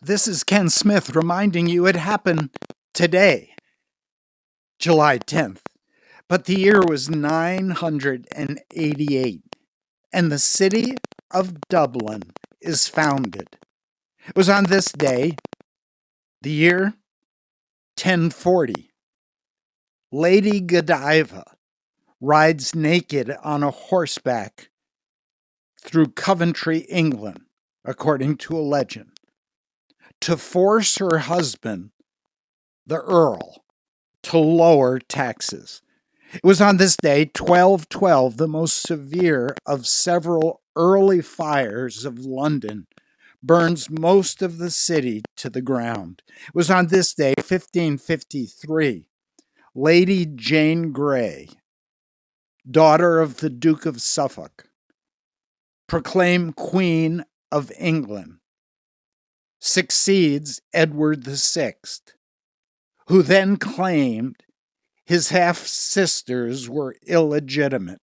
This is Ken Smith reminding you it happened today, July 10th. But the year was 988, and the city of Dublin is founded. It was on this day, the year 1040, Lady Godiva rides naked on a horseback through Coventry, England, according to a legend, to force her husband, the Earl, to lower taxes. It was on this day, 1212, the most severe of several early fires of London burns most of the city to the ground. It was on this day, 1553, Lady Jane Grey, daughter of the Duke of Suffolk, proclaimed Queen of England, succeeds Edward VI, who then claimed his half-sisters were illegitimate.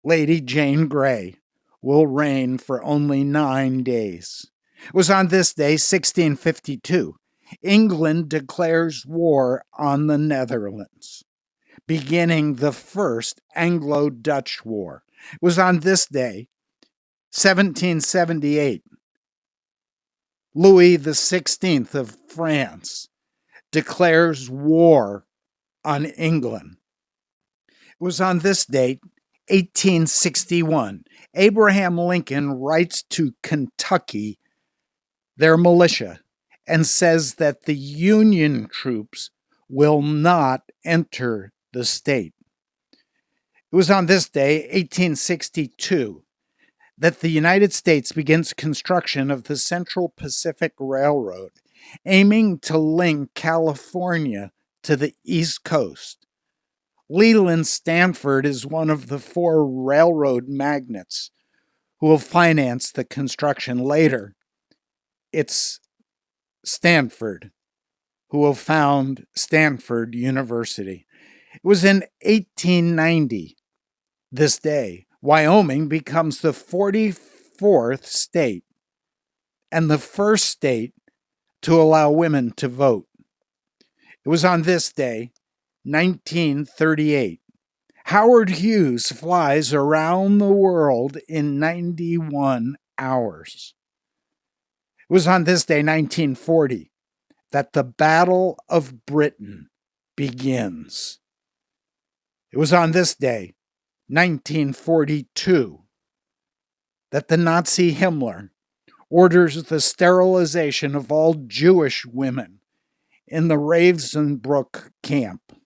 Lady Jane Grey will reign for only 9 days. It was on this day, 1652, England declares war on the Netherlands, beginning the First Anglo-Dutch War. It was on this day, 1778, Louis XVI of France declares war on England. It was on this date, 1861, Abraham Lincoln writes to Kentucky, their militia, and says that the Union troops will not enter the state. It was on this day, 1862, that the United States begins construction of the Central Pacific Railroad, aiming to link California to the East Coast. Leland Stanford is one of the 4 railroad magnates who will finance the construction later. It's Stanford who will found Stanford University. It was in 1890, this day, Wyoming becomes the 44th state and the first state to allow women to vote. It was on this day, 1938, Howard Hughes flies around the world in 91 hours. It was on this day, 1940, that the Battle of Britain begins. It was on this day, 1942, that the Nazi Himmler orders the sterilization of all Jewish women in the Ravensbrück camp. It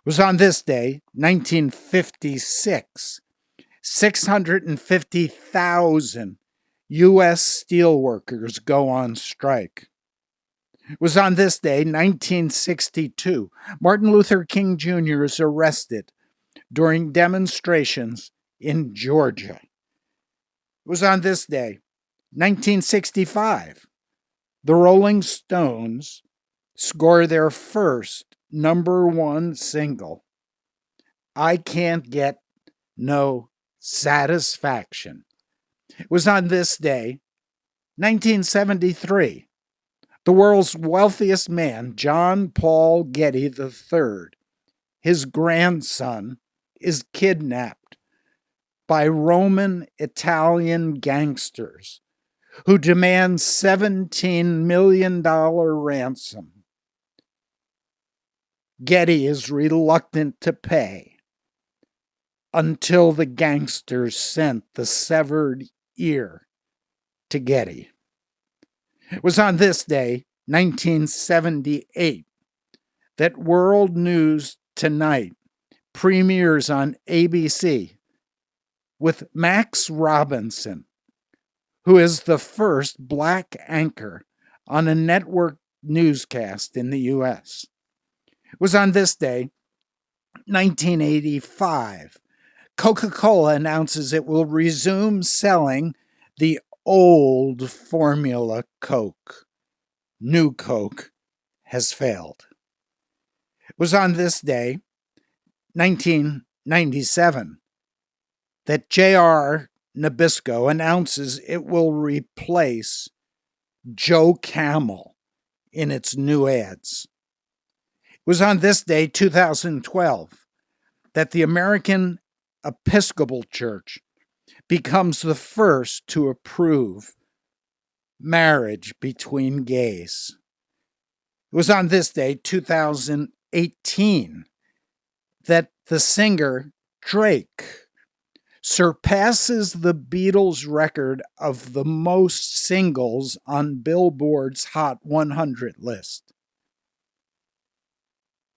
was on this day, 1956, 650,000 U.S. steelworkers go on strike. It was on this day, 1962, Martin Luther King Jr. is arrested during demonstrations in Georgia. It was on this day, 1965, the Rolling Stones score their first #1 single, I Can't Get No Satisfaction. It was on this day, 1973, the world's wealthiest man, John Paul Getty III, his grandson, is kidnapped by Roman Italian gangsters who demand $17 million ransom. Getty is reluctant to pay until the gangsters sent the severed ear to Getty. It was on this day, 1978, that World News Tonight premieres on ABC with Max Robinson, who is the first Black anchor on a network newscast in the U.S. It was on this day, 1985, Coca-Cola announces it will resume selling the old formula Coke. New Coke has failed. It was on this day, 1997, that J.R. Nabisco announces it will replace Joe Camel in its new ads. It was on this day, 2012, that the American Episcopal Church becomes the first to approve marriage between gays. It was on this day, 2018, that the singer Drake surpasses the Beatles' record of the most singles on Billboard's Hot 100 list.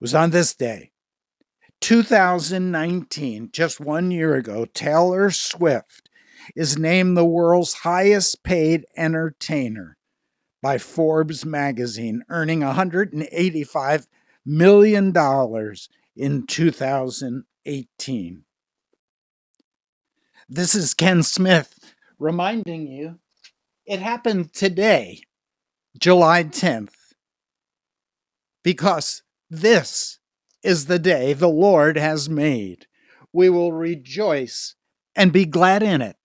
It was on this day, 2019, just 1 year ago, Taylor Swift is named the world's highest paid entertainer by Forbes magazine, earning $185 million in 2018. This is Ken Smith reminding you it happened today, July 10th, because this is the day the Lord has made. We will rejoice and be glad in it.